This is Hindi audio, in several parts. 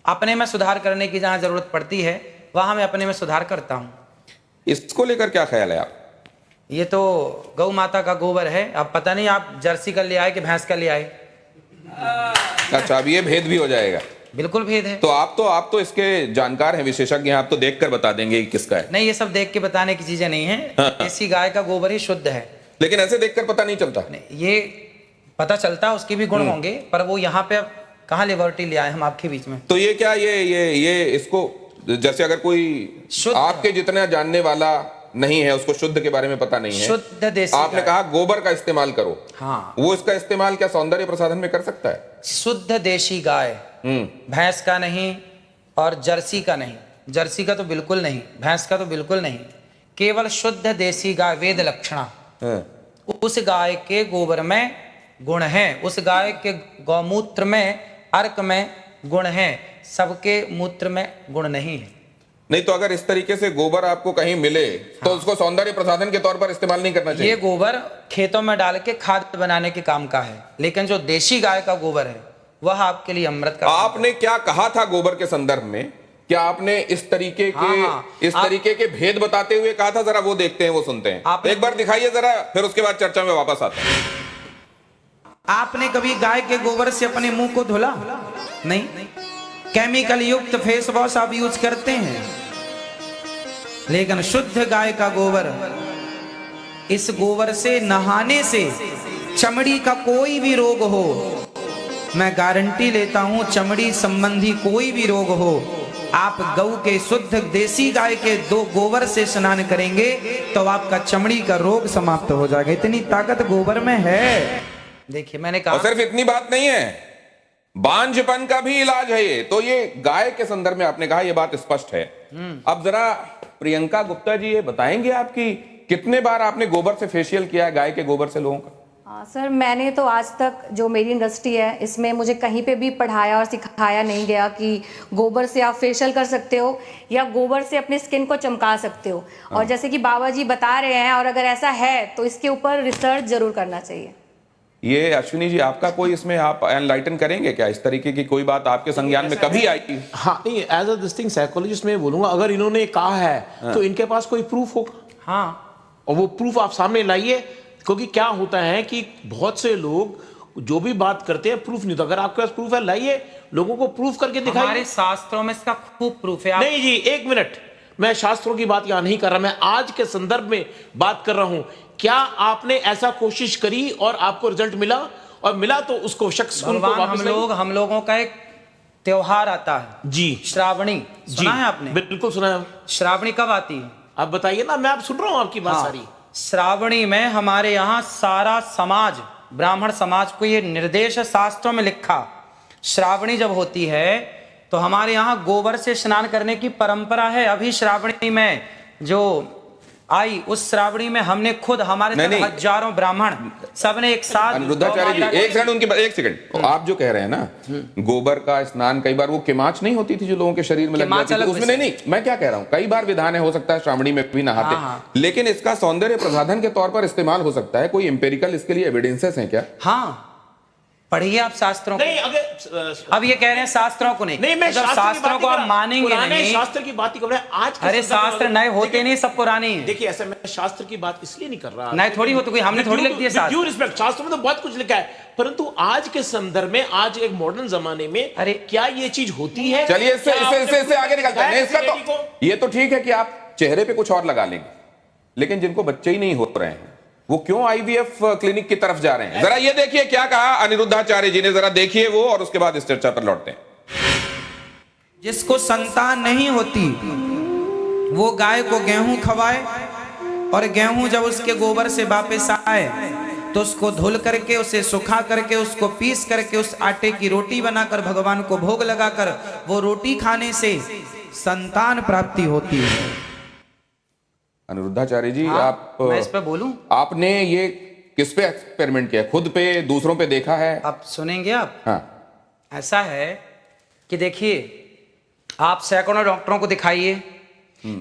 अपने में सुधार करने की जहां जरूरत पड़ती है वहां मैं अपने में सुधार करता हूं। इसको लेकर क्या ख्याल है आप? ये तो गौ माता का गोबर है, अब पता नहीं आप जर्सी का ले आए कि भैंस का ले आए। अच्छा, अब ये भेद भी हो जाएगा? बिल्कुल भेद है। तो आप तो इसके जानकार हैं, विशेषज्ञ हैं, आप तो देखकर बता देंगे कि किसका है। नहीं, ये सब देख के बताने की चीजें नहीं है। देसी गाय का गोबर ही शुद्ध है। लेकिन ऐसे देखकर पता नहीं चलता। नहीं, ये पता चलता, उसके भी गुण होंगे, पर वो यहाँ पे अब कहाँ लिबर्टी ले आए हम आपके बीच में। तो ये क्या ये इसको, जैसे अगर कोई आपके जितना जानने वाला नहीं है, उसको शुद्ध के बारे में पता नहीं है, शुद्ध देसी आपने कहा गोबर का इस्तेमाल करो, हाँ, वो इसका इस्तेमाल क्या सौंदर्य प्रसाधन में कर सकता है? शुद्ध देशी गाय, भैंस का नहीं और जर्सी का नहीं। जर्सी का तो बिल्कुल नहीं, भैंस का तो बिल्कुल नहीं, केवल शुद्ध देसी गाय वेद लक्षणा। उस गाय के गोबर में गुण है, उस गाय के गौमूत्र में, अर्क में गुण है, सबके मूत्र में गुण नहीं है। नहीं तो अगर इस तरीके से गोबर आपको कहीं मिले तो उसको सौंदर्य प्रसाधन के तौर पर इस्तेमाल नहीं करना चाहिए। ये गोबर खेतों में डाल के खाद बनाने के काम का है, लेकिन जो देशी गाय का गोबर है वह आपके लिए अमृत का। आपने क्या कहा था गोबर के संदर्भ में? क्या आपने इस तरीके के तरीके के भेद बताते हुए कहा था? जरा वो देखते हैं, वो सुनते हैं, एक बार दिखाइए जरा, फिर उसके बाद चर्चा में वापस आता है। आपने कभी गाय के गोबर से अपने मुंह को धुला? नहीं। केमिकल युक्त फेस वॉश आप यूज करते हैं, लेकिन शुद्ध गाय का गोबर, इस गोबर से नहाने से चमड़ी का कोई भी रोग हो, मैं गारंटी लेता हूं, चमड़ी संबंधी कोई भी रोग हो, आप गऊ के शुद्ध देसी गाय के दो गोबर से स्नान करेंगे तो आपका चमड़ी का रोग समाप्त हो जाएगा। इतनी ताकत गोबर में है। देखिए, मैंने कहा, और सिर्फ इतनी बात नहीं है, बांझपन का भी इलाज है ये। तो ये गाय के संदर्भ में आपने कहा, ये बात स्पष्ट है। अब जरा प्रियंका गुप्ता जी ये बताएंगे आपकी कितने बार आपने गोबर से फेशियल किया है, गाय के गोबर से लोगों का? सर, मैंने तो आज तक, जो मेरी इंडस्ट्री है, इसमें मुझे कहीं पे भी पढ़ाया और सिखाया नहीं गया कि गोबर से आप फेशियल कर सकते हो या गोबर से अपने स्किन को चमका सकते हो। और जैसे कि बाबा जी बता रहे हैं, और अगर ऐसा है तो इसके ऊपर रिसर्च जरूर करना चाहिए। ये अश्विनी जी, आपका कोई इसमें आप एनलाइटन करेंगे क्या? इस तरीके की कोई बात आपके संज्ञान में कभी आई? हाँ, नहीं, as a this thing psychologist में बोलूंगा, अगर इन्होंने कहा है तो इनके पास कोई प्रूफ होगा। हाँ, और वो प्रूफ आप सामने लाइए, क्योंकि क्या होता है कि बहुत से लोग जो भी बात करते हैं प्रूफ नहीं। तो अगर आपके पास प्रूफ है, लाइए, लोगों को प्रूफ करके दिखाइए। हमारे शास्त्रों में इसका खूब प्रूफ है। नहीं जी, एक मिनट, मैं शास्त्रों की बात यहां नहीं कर रहा, मैं आज के संदर्भ में बात कर रहा हूं। क्या आपने ऐसा कोशिश करी और आपको रिजल्ट मिला? और मिला तो उसको शख्स उनको वापस हम लोगों का एक त्योहार आता है जी, श्रावणी। सुना है आपने? बिल्कुल सुना है। श्रावणी कब आती है? आप बताइए ना, मैं आप सुन रहा हूं आपकी बात सारी। श्रावणी में हमारे यहाँ सारा समाज, ब्राह्मण समाज को ये निर्देश शास्त्रों में लिखा, श्रावणी जब होती है तो हमारे यहाँ गोबर से स्नान करने की परंपरा है। अभी श्रावणी में जो आई, उस श्रावणी में हमने खुद, हमारे हजारों ब्राह्मण सबने एक साथ। अनिरुद्धाचार्य जी, एक सेकंड, आप जो कह रहे हैं ना, गोबर का स्नान, कई बार वो किमाच नहीं होती थी जो लोगों के शरीर में लग जाती थी, उसमें नहीं, मैं क्या कह रहा हूँ, कई बार विधान है, हो सकता है श्रावणी में भी नहाते, लेकिन इसका सौंदर्य प्रसाधन के तौर पर इस्तेमाल हो सकता है। कोई एम्पेरिकल इसके लिए एविडेंसेस हैं क्या? हाँ, पढ़िए आप शास्त्रों नहीं, अगर अब ये कह रहे हैं शास्त्रों को नहीं, मैं शास्त्रों को आप मानेंगे नहीं। शास्त्र की बात ही कर रहे हैं आज। अरे शास्त्र नए होते नहीं, सब पुराने हैं। देखिए, ऐसा मैं शास्त्र की बात इसलिए नहीं कर रहा, नए थोड़ी होते, कोई हमने थोड़ी लिख दिया शास्त्र। शास्त्र में तो बहुत कुछ लिखा है, परंतु आज के संदर्भ में, आज एक मॉडर्न जमाने में, अरे क्या ये चीज होती है? चलिए, इससे आगे निकलते हैं। इसका तो ये तो ठीक है कि आप चेहरे पे कुछ और लगा लेंगे, लेकिन जिनको बच्चे ही नहीं हो रहे हैं वो क्यों आईवीएफ क्लिनिक की तरफ जा रहे हैं? जरा ये देखिए क्या कहा अनिरुद्धाचार्य जी ने, जरा देखिए वो, और उसके बाद इस चर्चा पर लौटते हैं। जिसको संतान नहीं होती वो गाय को गेहूं खवाए, और गेहूं जब उसके गोबर से वापस आए तो उसको धुल करके, उसे सुखा करके, उसको पीस करके, उस आटे की रोटी बनाकर भगवान को भोग लगाकर, वो रोटी खाने से संतान प्राप्ति होती है। अनिरुद्धाचार्य जी, आप, मैं इस पे बोलूं? आपने ये किस पे एक्सपेरिमेंट किया? खुद पे, दूसरों पे देखा है? आप सुनेंगे आप? हाँ। ऐसा है कि देखिए, आप सैकड़ों डॉक्टरों को दिखाइए,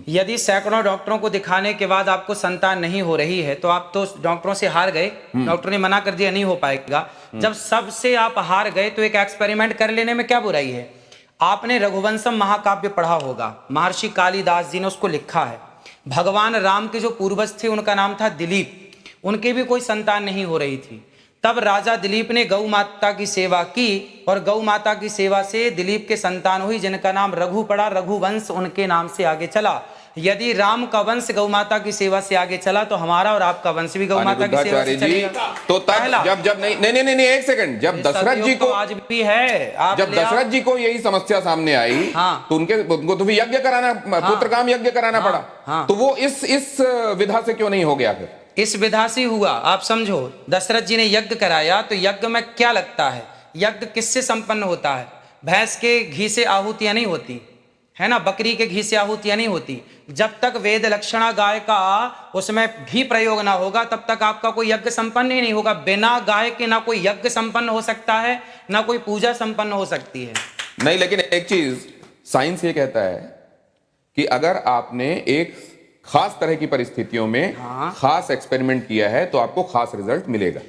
यदि सैकड़ों डॉक्टरों को दिखाने के बाद आपको संतान नहीं हो रही है तो आप तो डॉक्टरों से हार गए, डॉक्टर ने मना कर दिया नहीं हो पाएगा। जब सबसे आप हार गए तो एक एक्सपेरिमेंट कर लेने में क्या बुराई है? आपने रघुवंशम महाकाव्य पढ़ा होगा, महर्षि कालिदास जी ने उसको लिखा है। भगवान राम के जो पूर्वज थे उनका नाम था दिलीप, उनके भी कोई संतान नहीं हो रही थी। तब राजा दिलीप ने गौ माता की सेवा की और गौ माता की सेवा से दिलीप के संतान हुई जिनका नाम रघु पड़ा, रघुवंश उनके नाम से आगे चला। यदि राम का वंश गौ माता की सेवा से आगे चला तो हमारा और आपका वंश भी गौ माता की सेवा से चलेगा। तो तब जब नहीं एक सेकंड, जब दशरथ जी को आज भी है, जब दशरथ जी को यही समस्या सामने आई, हाँ, तो उनको तो भी यज्ञ कराना, पुत्रकाम यज्ञ कराना पड़ा। हाँ, तो वो इस विधा से क्यों नहीं हो गया? फिर इस विधा से हुआ। आप समझो, दशरथ जी ने यज्ञ कराया तो यज्ञ में क्या लगता है? यज्ञ किससे संपन्न होता है? भैंस के घी से आहुतियां नहीं होती है ना, बकरी के घी से आहुतियां नहीं होती। जब तक वेद लक्षणा गाय का उसमें घी प्रयोग ना होगा तब तक आपका कोई यज्ञ संपन्न ही नहीं होगा। बिना गाय के ना कोई यज्ञ संपन्न हो सकता है, ना कोई पूजा संपन्न हो सकती है। नहीं, लेकिन एक चीज साइंस ये कहता है कि अगर आपने एक खास तरह की परिस्थितियों में खास एक्सपेरिमेंट किया है तो आपको खास रिजल्ट मिलेगा।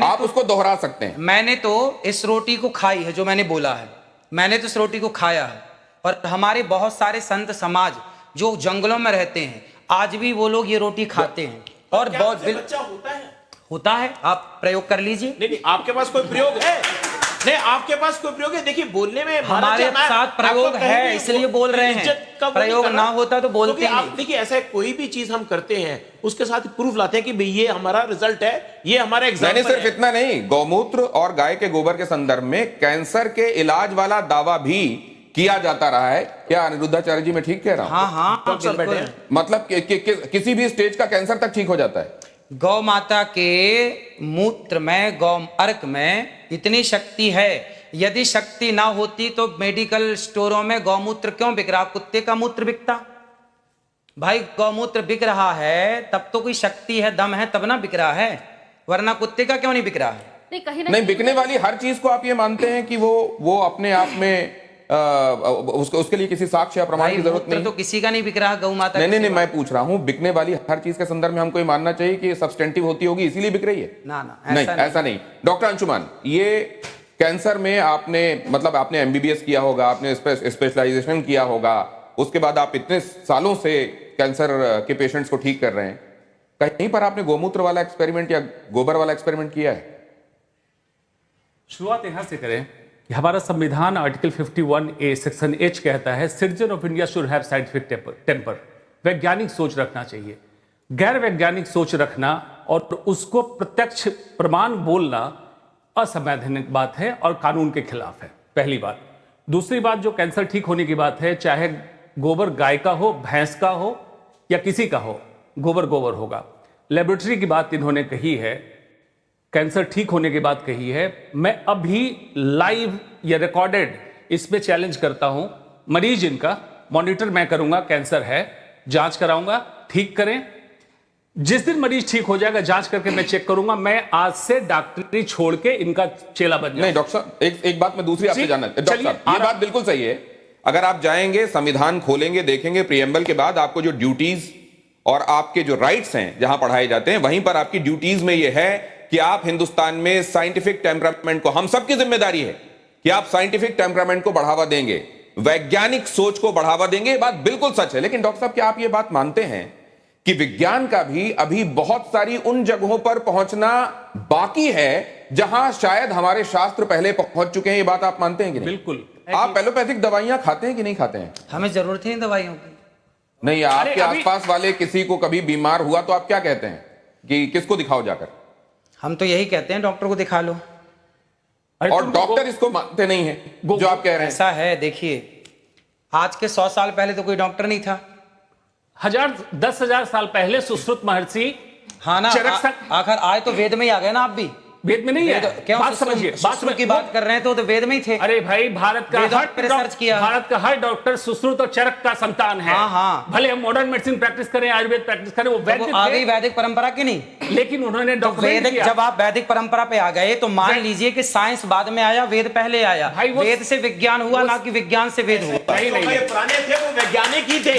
आप उसको दोहरा सकते हैं। मैंने तो इस रोटी को खाई है, जो मैंने बोला है, मैंने तो इस रोटी को खाया है। और हमारे बहुत सारे संत समाज जो जंगलों में रहते हैं आज भी वो लोग ये रोटी खाते हैं। और बहुत बच्चा होता है, आप प्रयोग कर लीजिए। नहीं, आपके पास कोई प्रयोग है? नहीं, आपके पास कोई प्रयोग है? देखिए, बोलने में हमारे साथ प्रयोग है इसलिए बोल रहे हैं, प्रयोग ना होता तो बोलते नहीं। देखिए, ऐसा कोई भी चीज हम करते हैं उसके साथ प्रूफ लाते हैं कि भाई ये हमारा रिजल्ट है, ये हमारा एग्जाम्पल है। सिर्फ इतना नहीं, गौमूत्र और गाय के गोबर के संदर्भ में कैंसर के इलाज वाला दावा भी किया जाता रहा है। क्या अनिरुद्धाचार्य जी मैं ठीक कह रहा हूं? हाँ, मतलब किसी भी स्टेज का कैंसर तक ठीक हो जाता है। गौ माता के मूत्र में, गौ अर्क में इतनी शक्ति है। यदि शक्ति ना होती तो मेडिकल स्टोरों में गौमूत्र क्यों बिक रहा? कुत्ते का मूत्र बिकता भाई। गौमूत्र बिक रहा है तब तो कोई शक्ति है, दम है, तब ना बिक रहा है, वरना कुत्ते का क्यों नहीं बिक रहा है? नहीं, बिकने वाली हर चीज को आप ये मानते हैं कि वो अपने आप में उसके लिए किसी साक्ष्य या प्रमाण की जरूरत नहीं? तो किसी का नहीं बिक रहा गौ माता। नहीं, मैं पूछ रहा हूं, बिकने वाली हर चीज के संदर्भ में हमको ये मानना चाहिए कि सब्सटेंटिव होती होगी इसीलिए बिक रही है? ना, ऐसा नहीं। डॉक्टर अंशुमान, ये कैंसर में आपने एमबीबीएस किया होगा, आपने स्पेशलाइजेशन किया होगा, उसके बाद आप इतने सालों से कैंसर के पेशेंट्स को ठीक कर रहे हैं, कहीं पर आपने गोमूत्र वाला एक्सपेरिमेंट या गोबर वाला एक्सपेरिमेंट किया है? शुरुआत यहां से करें। हमारा संविधान आर्टिकल 51A सेक्शन H कहता है citizen of India should have scientific temper. वैज्ञानिक सोच रखना चाहिए। गैर वैज्ञानिक सोच रखना और उसको प्रत्यक्ष प्रमाण बोलना असंवैधानिक बात है और कानून के खिलाफ है, पहली बात। दूसरी बात, जो कैंसर ठीक होने की बात है, चाहे गोबर गाय का हो, भैंस का हो या किसी का हो, गोबर होगा। लेबोरेटरी की बात इन्होंने कही है, कैंसर ठीक होने के बाद कही है। मैं अभी लाइव या रिकॉर्डेड इसमें चैलेंज करता हूं, मरीज इनका मॉनिटर मैं करूंगा, कैंसर है, जांच कराऊंगा, ठीक करें। जिस दिन मरीज ठीक हो जाएगा जांच करके मैं चेक करूंगा, मैं आज से डॉक्टरी छोड़ के इनका चेला बन जाऊंगा। नहीं डॉक्टर साहब, एक बात मैं दूसरी आपसे जानना, डॉक्टर साहब ये बात बिल्कुल सही है। अगर आप जाएंगे, संविधान खोलेंगे, देखेंगे प्रीएम्बल के बाद आपको जो ड्यूटीज और आपके जो राइट्स हैं जहां पढ़ाए जाते हैं, वहीं पर आपकी ड्यूटीज में यह है कि आप हिंदुस्तान में साइंटिफिक टेम्परामेंट को, हम सबकी जिम्मेदारी है कि आप साइंटिफिक टेम्परामेंट को बढ़ावा देंगे, वैज्ञानिक सोच को बढ़ावा देंगे। ये बात बिल्कुल सच है। लेकिन डॉक्टर साहब, क्या आप ये बात मानते हैं कि विज्ञान का भी अभी बहुत सारी उन जगहों पर पहुंचना बाकी है जहां शायद हमारे शास्त्र पहले पहुंच चुके हैं? ये बात आप मानते हैं कि नहीं? बिल्कुल। आप एलोपैथिक दवाइयां खाते हैं कि नहीं खाते हैं? हमें जरूरत नहीं दवाइयों की। नहीं, आपके आसपास वाले किसी को कभी बीमार हुआ तो आप क्या कहते हैं कि किसको दिखाओ जाकर? हम तो यही कहते हैं, डॉक्टर को दिखा लो। और डॉक्टर इसको मानते नहीं है जो आप कह रहे हैं। ऐसा है, देखिए, आज के 100 साल पहले तो कोई डॉक्टर नहीं था। 10,000 साल पहले सुश्रुत महर्षि, हाँ ना, आखिर आए तो वेद में ही आ गए ना। आप भी वेद में नहीं है, क्यों बात समझिए, बात की बात कर रहे हैं तो वेद में ही थे। अरे भाई, भारत का हर डॉक्टर सुश्रुत और चरक का संतान है। हाँ। भले हम मॉडर्न मेडिसिन प्रैक्टिस करें, आयुर्वेद प्रैक्टिस करें, वो वैदिक आ गई वैदिक परंपरा की नहीं, लेकिन उन्होंने वैदिक, जब आप वैदिक परंपरा पे आ गए तो मान लीजिए कि साइंस बाद में आया, वेद पहले आया। वेद से विज्ञान हुआ, ना कि विज्ञान से वेद हुआ। पुराने थे वो वैज्ञानिक ही थे,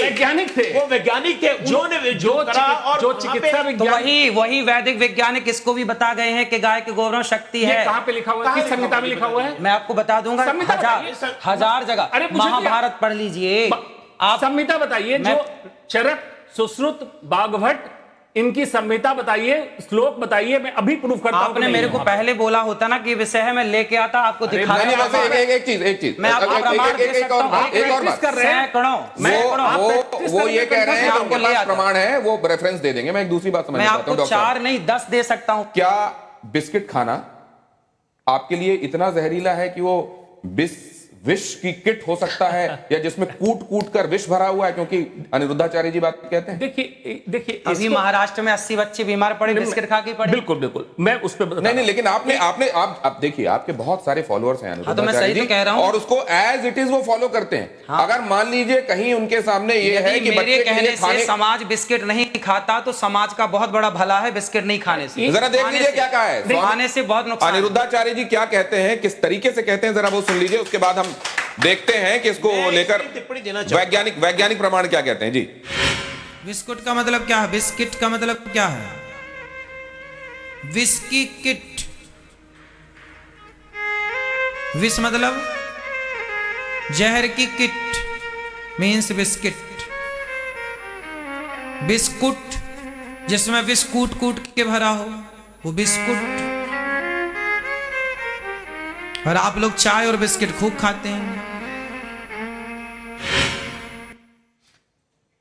वो वैज्ञानिक थे जो चिकित्सा विज्ञान, वही वैदिक वैज्ञानिक इसको भी बता गए हैं कि गाय के गौरव शक्ति ये है। कहाँ पे लिखा हुआ है? किस संहिता में लिखा हुआ है? मैं आपको बता दूंगा, संहिता हजार बताइए। हजार जगह अरे मुझे महाभारत पढ़ लीजिए आप। संहिता बताइए, मैं- जो चरक, सुश्रुत, बागभट्ट, इनकी संहिता बताइए, श्लोक बताइए, मैं अभी प्रूफ करता हूं। आपने मेरे को पहले बोला होता ना कि विषय है, मैं लेके आता आपको दिखा नहीं, देता। वैसे एक चीज मैं आपको प्रमाण दे सकता हूं। एक और बात, वो ये कह रहे हैं कि उनके पास प्रमाण है, वो रेफरेंस दे देंगे। मैं एक दूसरी बात समझ मैं चाहता आपको हूं डॉक्टर 4 नहीं 10 दे सकता हूं। क्या बिस्किट खाना आपके लिए इतना जहरीला है कि वो विष की किट हो सकता है, या जिसमें कूट कूट कर विष भरा हुआ है? क्योंकि अनिरुद्धाचार्य जी बात कहते हैं। देखिए अभी महाराष्ट्र में 80 बच्चे बीमार पड़े बिस्किट खा के पड़े। बिल्कुल मैं उस पर नहीं, लेकिन आप देखिए, आपके बहुत सारे फॉलोअर्स हैं तो मैं सही तो कह रहा हूं, और उसको एज इट इज वो फॉलो करते हैं। अगर मान लीजिए कहीं उनके सामने ये है कि मेरे कहने से समाज बिस्किट नहीं खाता तो समाज का बहुत बड़ा भला है बिस्किट नहीं खाने से। जरा देख लीजिए क्या कहा है, खाने से बहुत नुकसान। अनिरुद्धाचार्य जी क्या कहते हैं, किस तरीके से कहते हैं, जरा वो सुन लीजिए, उसके बाद हम देखते हैं कि इसको लेकर टिप्पणी देना वैज्ञानिक प्रमाण क्या कहते हैं। जी, बिस्कुट का मतलब क्या है? बिस्किट का मतलब क्या है? विस्की किट, विष मतलब जहर की किट मीन्स बिस्किट। बिस्कुट जिसमें विष कूट कूट के भरा हो वो बिस्कुट। और आप लोग चाय और बिस्किट खूब खाते हैं।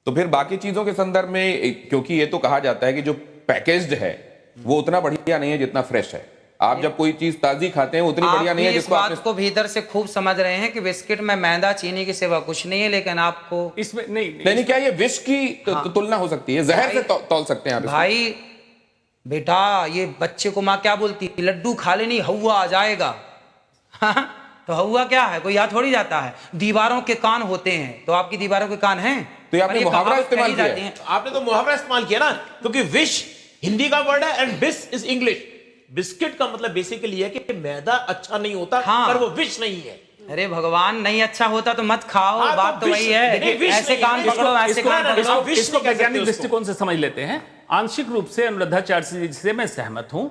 तो फिर बाकी चीजों के संदर्भ में, क्योंकि ये तो कहा जाता है कि जो पैकेज्ड है वो उतना बढ़िया नहीं है जितना फ्रेश है। आप जब कोई चीज ताजी खाते हैं उतनी बढ़िया नहीं है जिसको आप बात को भीतर से खूब समझ रहे हैं कि बिस्किट में मैदा चीनी के सिवा कुछ नहीं है, लेकिन आपको इसमें नहीं, क्या ये विष की तुलना हो सकती है? जहर से तौल सकते हैं आप इसको? भाई बेटा, ये बच्चे को माँ क्या बोलती है? लड्डू खा लेनी हवा आ जाएगा। तो हवा क्या है? कोई यहाँ थोड़ी जाता है। दीवारों के कान होते हैं, तो आपकी दीवारों के कान हैं? तो आपने मुहावरा इस्तेमाल किया। आपने तो मुहावरा इस्तेमाल किया ना, क्योंकि विश हिंदी का वर्ड है एंड बिस इज इंग्लिश। बिस्किट का मतलब बेसिकली है कि मैदा अच्छा नहीं होता, पर वो विष नहीं है। अरे भगवान, नहीं अच्छा होता तो मत खाओ। बात तो वही है। ऐसे कान पकड़ो, ऐसे कान पकड़ो। इसको वैज्ञानिक दृष्टिकोण से समझ लेते हैं। आंशिक रूप से अनिरुद्धाचार्य जी से मैं सहमत हूं,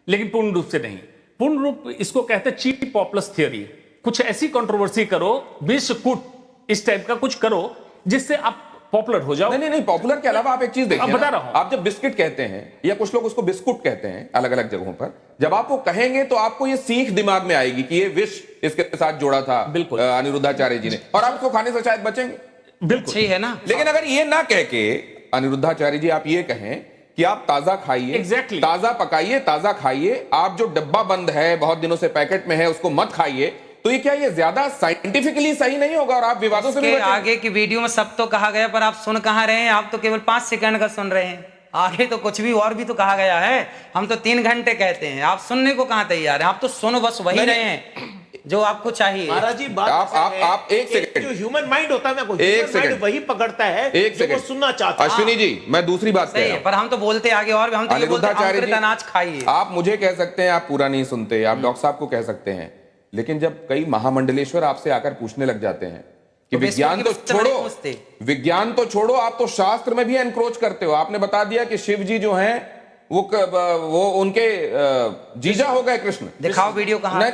लेकिन पूर्ण रूप से नहीं। पूर्ण रूप इसको कहते हैं चीप पॉपुलस थियोरी। कुछ ऐसी कंट्रोवर्सी करो, विष कूट इस टाइप का कुछ करो जिससे आप पॉपुलर हो जाओ। नहीं, पॉपुलर के अलावा आप एक चीज देखिए, बता रहा हूं, आप जब बिस्किट कहते हैं या कुछ लोग उसको बिस्कुट कहते हैं अलग अलग जगहों पर, जब आप वो कहेंगे तो आपको ये सीख दिमाग में आएगी कि ये विष इसके साथ जोड़ा था बिल्कुल अनिरुद्धाचार्य जी ने, और आप उसको खाने से शायद बचेंगे। बिल्कुल सही है ना। लेकिन अगर ये ना कह के अनिरुद्धाचार्य जी आप ये कहें कि आप ताजा खाइए, ताजा पकाइए, ताजा खाइए, आप जो डब्बा बंद है बहुत दिनों से पैकेट में है उसको मत खाइए, तो ये क्या ये ज्यादा साइंटिफिकली सही नहीं होगा? और आप विवादों से भी बचेंगे। आगे की वीडियो में सब तो कहा गया, पर आप सुन कहां रहे हैं? आप तो केवल 5 सेकंड का सुन रहे हैं। आगे तो कुछ भी और भी तो कहा गया है। हम तो 3 घंटे कहते हैं, आप सुनने को कहां तैयार हैं? आप तो सुन बस वही रहे हैं जो आपको चाहिए। महाराज जी, बात आप एक सेकंड, जो ह्यूमन माइंड होता है ना, एक सेकंड वही पकड़ता है एक जो वो सुनना चाहता है। अश्विनी जी, मैं दूसरी बात कह रहा हूं, पर हम तो बोलते आगे और भी, हम तो ये बोलते हैं अनाज खाइए। आप मुझे कह सकते हैं आप पूरा नहीं सुनते, आप डॉक्टर साहब को कह सकते हैं, लेकिन जब कई महामंडलेश्वर आपसे आकर पूछने लग जाते हैं कि विज्ञान तो छोड़ो, आप तो शास्त्र में भी एनक्रोच करते हो। आपने बता दिया कि शिव जी जो हैं वो उनके जीजा हो गए कृष्ण। दिखाओ वीडियो कहां?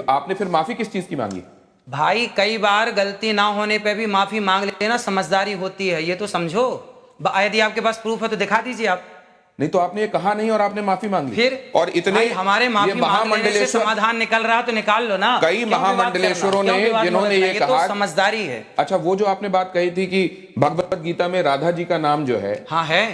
आपने फिर माफी किस चीज की मांगी? भाई कई बार गलती ना होने पे भी माफी मांग लेना समझदारी होती है, ये तो समझो। यदि आपके पास प्रूफ है तो दिखा दीजिए आप। नहीं तो आपने ये कहा नहीं और आपने माफी मांग ली। फिर और इतने हमारे महामंडलेश्वर समाधान निकल रहा तो निकाल लो ना। कई महामंडलेश्वरों ने जिन्होंने ये कहा, तो समझदारी है। अच्छा, वो जो आपने बात कही थी कि भगवत गीता में राधा जी का नाम जो है, हाँ है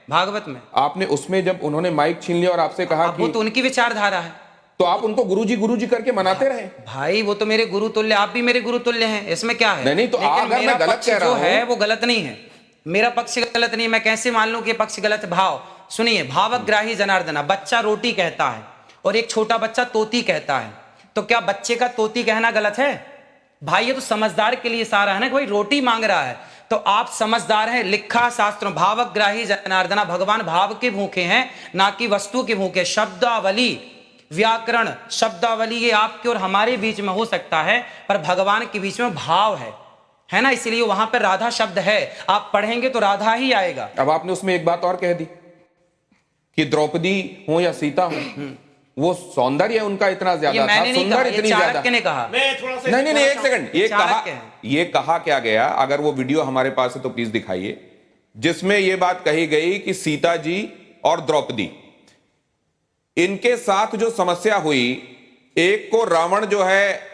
भागवत में, आपने उसमें जब उन्होंने माइक छीन लिया और आपसे कहा कि वो तो उनकी विचारधारा है, तो आप उनको गुरुजी करके मनाते रहे। भाई वो तो मेरे गुरु तुल्य, आप भी मेरे गुरु तुल्य हैं, इसमें क्या है? नहीं तो अगर मैं गलत कह रहा हूं, जो है वो गलत नहीं है, मेरा पक्ष गलत नहीं। मैं कैसे मान लूं कि पक्ष गलत? भाव सुनिए, भावग्राही जनार्दना, बच्चा रोटी कहता है और एक छोटा बच्चा तोती कहता है, तो क्या बच्चे का तोती कहना गलत है? भाई ये तो समझदार के लिए सारा है ना, कोई रोटी मांग रहा है तो आप समझदार हैं। लिखा शास्त्रों, भावग्राही जनार्दना, भगवान भाव के भूखे हैं ना कि वस्तु के भूखे। शब्दावली, व्याकरण, शब्दावली ये आपके और हमारे बीच में हो सकता है, पर भगवान के बीच में भाव है ना, इसलिए वहां पर राधा शब्द है। आप पढ़ेंगे तो राधा ही आएगा। अब आपने उसमें एक बात और कह दी कि द्रौपदी हो या सीता हो, वो सौंदर्य उनका इतना ज्यादा था, सुंदर इतनी ज्यादा। चाणक्य ने कहा। मैं थोड़ा सा नहीं, एक सेकंड, चाणक्य ये कहा क्या गया, अगर वो वीडियो हमारे पास है तो प्लीज दिखाइए, जिसमें ये बात कही गई कि सीता जी और द्रौपदी, इनके साथ जो समस्या हुई, एक को रावण जो है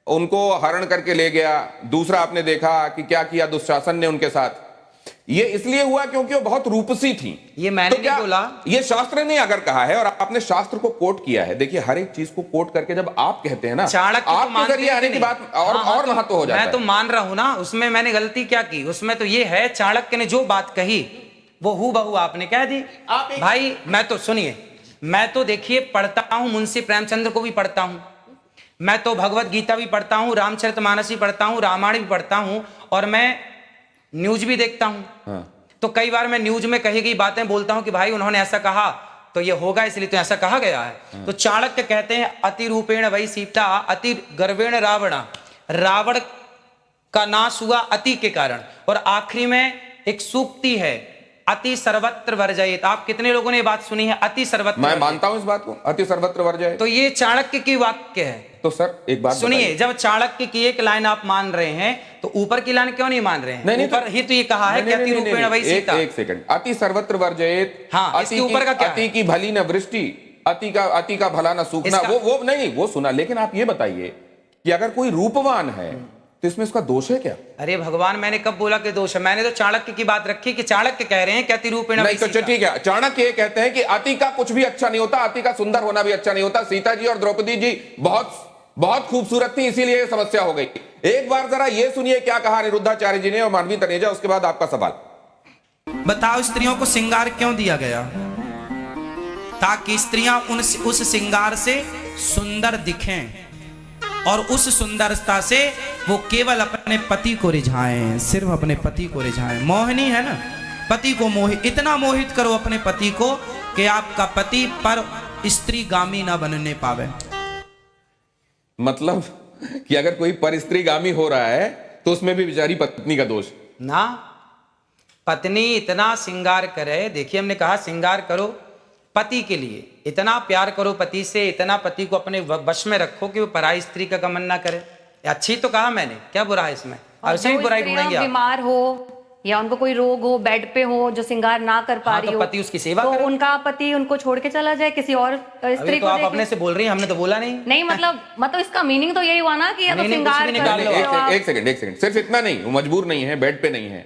उनको हरण करके ले गया, दूसरा आपने देखा कि क्या किया दुशासन ने उनके साथ। ये इसलिए हुआ क्योंकि वो बहुत रूपसी थी। ये मैंने तो क्या नहीं बोला, ये शास्त्र ने अगर कहा है और आपने शास्त्र को कोट किया है। देखिए हर एक चीज को कोट करके जब आप कहते हैं ना, चाणक्य आपके जरिए आने की बात और महत्व हो जाता है। मैं तो मान रहा हूं ना, उसमें मैंने गलती क्या की? उसमें तो ये है चाणक्य ने जो बात कही वो हूबहू आपने कह दी। भाई मैं तो सुनिए, मैं तो देखिए पढ़ता हूं, मुंशी प्रेमचंद्र को भी पढ़ता हूं, मैं तो भगवत गीता भी पढ़ता हूं, रामचरितमानस भी पढ़ता हूं, रामायण भी पढ़ता हूं, और मैं न्यूज भी देखता हूं। हाँ। तो कई बार मैं न्यूज में कही गई बातें बोलता हूं कि भाई उन्होंने ऐसा कहा तो ये होगा, इसलिए तो ऐसा कहा गया है। हाँ। तो चाणक्य कहते हैं अति रूपेण वही सीता अति गर्वेण रावण, रावण का नाश हुआ अति के कारण। और आखिरी में एक सूक्ति है, अति सर्वत्र वर्जयेत। आप कितने लोगों ने ये बात सुनी है, अति सर्वत्र? मैं मानता हूं इस बात को, अति सर्वत्र वर्जयेत। तो ये चाणक्य की वाक्य है। तो सर एक बात सुनिए, जब चाणक्य की एक लाइन आप मान रहे हैं तो ऊपर की लाइन क्यों नहीं मान रहे हैं? नहीं, ऊपर ही तो ये कहा है कि अति रूपेण वही सीता। एक सेकंड, अति सर्वत्र वर्जयेत। हाँ, इसके ऊपर का क्या है? अति की भली न वृष्टि, अति का भला न सूखना, वो नहीं, वो सुना। लेकिन आप ये बताइए कि अगर कोई रूपवान है तो इसमें उसका दोष है क्या? अरे भगवान, मैंने कब बोला कि दोष है? मैंने तो चाणक्य की बात रखी कि चाणक्य कह रहे हैं कि अति रूपेण वही सीता। ठीक है, चाणक्य ये कहते हैं कि अति का कुछ भी अच्छा नहीं होता, अति का सुंदर होना भी अच्छा नहीं होता। सीता जी और द्रौपदी जी बहुत खूबसूरत थी, इसीलिए ये समस्या हो गई। एक बार जरा ये सुनिए क्या कहा अनिरुद्धाचार्य जी ने और मानवी तनेजा, उसके बाद आपका सवाल। बताओ स्त्रियों को श्रृंगार क्यों दिया गया? ताकि स्त्रियां उस श्रृंगार से सुंदर दिखें और उस सुंदरता से वो केवल अपने पति को रिझाएं, सिर्फ अपने पति को रिझाएं। मोहिनी है ना, पति को इतना मोहित करो अपने पति को कि आपका पति पर स्त्रीगामी ना बनने पावे। मतलब कि अगर कोई परिस्त्रीगामी हो रहा है तो उसमें भी बेचारी पत्नी का दोष ना। पत्नी इतना श्रृंगार करे, देखिए हमने कहा श्रृंगार करो पति के लिए, इतना प्यार करो पति से, इतना पति को अपने वश में रखो कि वो पराई स्त्री का गमन ना करे। अच्छी तो कहा मैंने, क्या बुरा है इसमें? और सही बुराई ढूंढेंगे आप। बीमार हो या उनको कोई रोग हो, बेड पे हो, जो श्रृंगार ना कर पा रही हो, तो पति उसकी सेवा तो करे। उनका पति उनको छोड़ के चला जाए किसी और स्त्री तो को आप देखे। अपने से बोल रही हैं, हमने तो बोला नहीं। नहीं मतलब इसका मीनिंग तो यही हुआ ना कि या तो श्रृंगार एक सेकंड, सिर्फ इतना नहीं, वो मजबूर नहीं है, बेड पे नहीं है,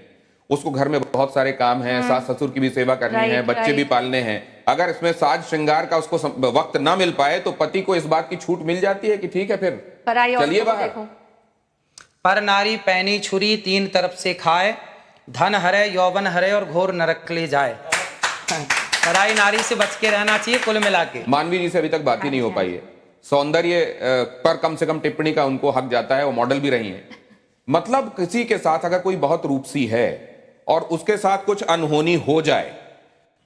उसको घर में बहुत सारे काम हैं, सास ससुर की भी सेवा करनी है, बच्चे भी पालने हैं। अगर इसमें साज श्रृंगार का उसको वक्त ना मिल पाए तो पति को इस बात की छूट मिल जाती है कि ठीक है फिर चलिए बाहर। पर नारी पैनी छुरी तीन तरफ से खाए, धन हरे यौवन हरे और घोर नरक ले जाए। पराई नारी से बच के रहना चाहिए कुल मिला के। मानवी जी से अभी तक बात ही नहीं हो पाई है। सौंदर्य पर कम से कम टिप्पणी का उनको हक जाता है, वो मॉडल भी रही है। मतलब किसी के साथ अगर कोई बहुत रूपसी है और उसके साथ कुछ अनहोनी हो जाए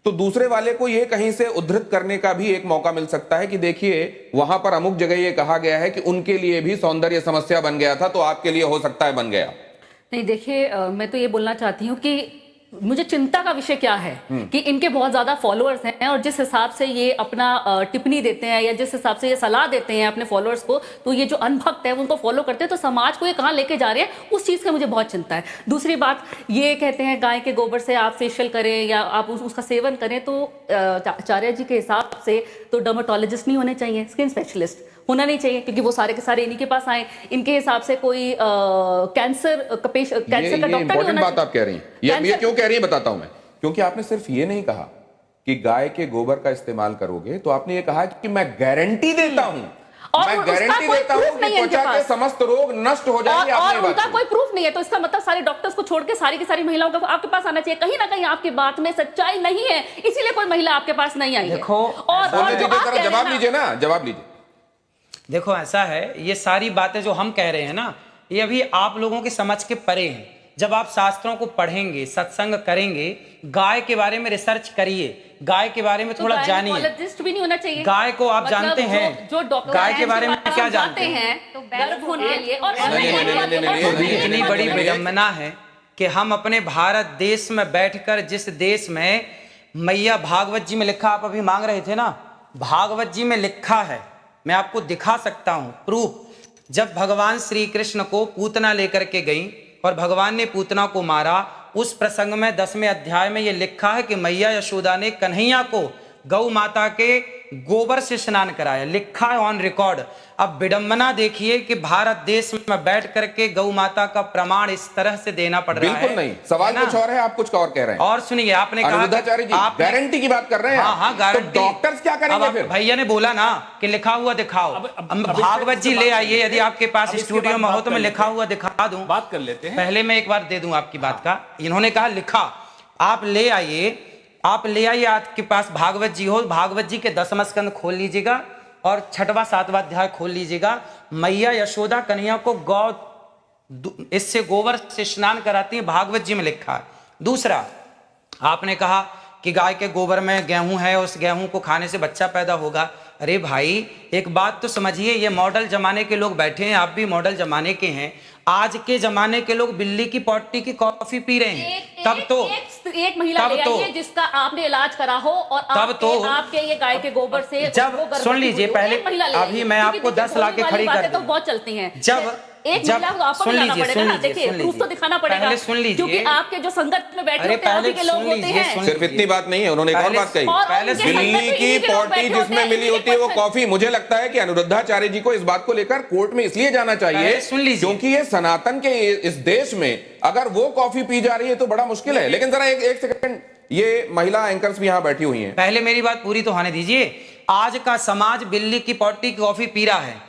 तो दूसरे वाले को ये कहीं से उद्धृत करने का भी एक मौका मिल सकता है कि देखिए वहां पर अमुक जगह ये कहा गया है कि उनके लिए भी सौंदर्य समस्या बन गया था, तो आपके लिए हो सकता है बन गया। नहीं देखिए, मैं तो ये बोलना चाहती हूँ कि मुझे चिंता का विषय क्या है कि इनके बहुत ज्यादा फॉलोअर्स हैं और जिस हिसाब से ये अपना टिप्पणी देते हैं या जिस हिसाब से ये सलाह देते हैं अपने फॉलोअर्स को, तो ये जो अनभक्त है उनको फॉलो करते हैं, तो समाज को ये कहाँ लेके जा रहे हैं, उस चीज का मुझे बहुत चिंता है। दूसरी बात, ये कहते हैं गाय के गोबर से आप फेशियल करें या आप उसका सेवन करें, तो आचार्य जी के हिसाब से तो डर्मेटोलॉजिस्ट नहीं होने चाहिए, स्किन स्पेशलिस्ट होना नहीं चाहिए, क्योंकि वो सारे के सारे इन्हीं के पास आए। इनके हिसाब से कोई कैंसर का डॉक्टर नहीं होना चाहिए। बात आप कह रही हैं, ये क्यों कह रही है बताता हूं मैं। क्योंकि आपने सिर्फ ये नहीं कहा कि गाय के गोबर का इस्तेमाल करोगे, तो आपने ये कहा कि मैं गारंटी देता हूं, मैं गारंटी देता हूं कि त्वचा के समस्त रोग नष्ट हो जाएंगे। और उनका कोई प्रूफ नहीं है, तो इसका मतलब सारे डॉक्टर्स को छोड़ के सारी की सारी महिलाओं को आपके पास आना चाहिए। कहीं ना कहीं आपकी बात में सच्चाई नहीं है, इसीलिए कोई महिला आपके पास नहीं आई है। और जवाब लीजिए ना, जवाब लीजिए। देखो ऐसा है, ये सारी बातें जो हम कह रहे हैं ना, ये अभी आप लोगों के समझ के परे हैं। जब आप शास्त्रों को पढ़ेंगे, सत्संग करेंगे, गाय के बारे में रिसर्च करिए, गाय के बारे में थोड़ा जानिए। भी नहीं होना चाहिए। गाय को आप जानते हैं, जो गाय के बारे में क्या जानते हैं? इतनी बड़ी विडंबना है कि हम अपने भारत देश में बैठकर, जिस देश में मैया भागवत जी में लिखा, आप अभी मांग रहे थे ना, भागवत जी में लिखा है, मैं आपको दिखा सकता हूं प्रूफ। जब भगवान श्री कृष्ण को पूतना लेकर के गई और भगवान ने पूतना को मारा, उस प्रसंग में 10वें अध्याय में यह लिखा है कि मैया यशोदा ने कन्हैया को गौ माता के गोबर से स्नान कराया, लिखा है ऑन रिकॉर्ड। अब विडंबना देखिए कि भारत देश में बैठ करके गौ माता का प्रमाण इस तरह से देना पड़ रहा है। बिल्कुल नहीं, सवाल कुछ और है, आप कुछ और कह रहे हैं। और सुनिए, आपने कहा अनिरुद्धाचार्य जी गारंटी की बात कर रहे हैं। हाँ, गारंटी। तो डॉक्टर्स क्या करेंगे फिर? भैया ने बोला ना कि लिखा हुआ दिखाओ। भागवत जी ले आइए, यदि आपके पास स्टूडियो में हो तो मैं लिखा हुआ दिखा दूं। बात कर लेते हैं, पहले मैं एक बार दे दूं आपकी बात का। इन्होंने कहा लिखा, आप ले आइए, आप ले आइए, आपके पास भागवत जी हो, भागवत जी के 10वां स्कंद खोल लीजिएगा और 6वां 7वां अध्याय खोल लीजिएगा। मैया यशोदा कन्हैया को इससे गोबर से स्नान कराती है, भागवत जी में लिखा है। दूसरा, आपने कहा कि गाय के गोबर में गेहूं है, उस गेहूं को खाने से बच्चा पैदा होगा। अरे भाई, एक बात तो समझिए, ये मॉडल जमाने के लोग बैठे हैं, आप भी मॉडल जमाने के हैं। आज के जमाने के लोग बिल्ली की पॉटी की कॉफी पी रहे हैं। एक महिला ले आइए जिसका आपने इलाज करा हो और आपके ये गाय के गोबर से। जब सुन लीजिए, पहले अभी मैं आपको 10 लाख के खड़ी कर दूं, तो बहुत चलती हैं। जब एक महिला को आपको दिखाना पड़ेगा ना, देखिए प्रूफ तो दिखाना पड़ेगा, सुन लीजिए, क्योंकि आपके जो संगत में बैठे होते हैं, आप ही के लोग होते हैं। सिर्फ इतनी बात नहीं है, उन्होंने एक और बात कही, बिल्ली की पॉटी जिसमें मिली होती है वो कॉफी। मुझे लगता है कि अनिरुद्धाचार्य जी को इस बात को लेकर कोर्ट में इसलिए जाना चाहिए क्योंकि ये सनातन के इस देश में अगर वो कॉफी पी जा रही है तो बड़ा मुश्किल है। लेकिन जरा एक सेकंड, ये महिला एंकर्स भी यहाँ बैठी हुई हैं, पहले मेरी बात पूरी तो होने दीजिए। आज का समाज बिल्ली की पॉटी की कॉफी पी रहा है,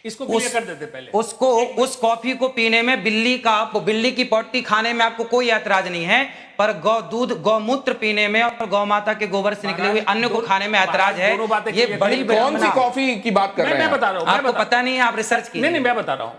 इसको क्लियर कर देते पहले। उसको उस कॉफी को पीने में, बिल्ली की पॉटी खाने में आपको कोई ऐतराज नहीं है, पर गौ दूध गौमूत्र पीने में और गौ माता के गोबर से निकले हुए अन्न को खाने में ऐतराज है। ये बड़ी कौन सी कॉफी की बात कर रहे हैं? मैं बता रहा हूं, आपको पता नहीं है, आप रिसर्च कीजिए। नहीं, मैं बता रहा हूं।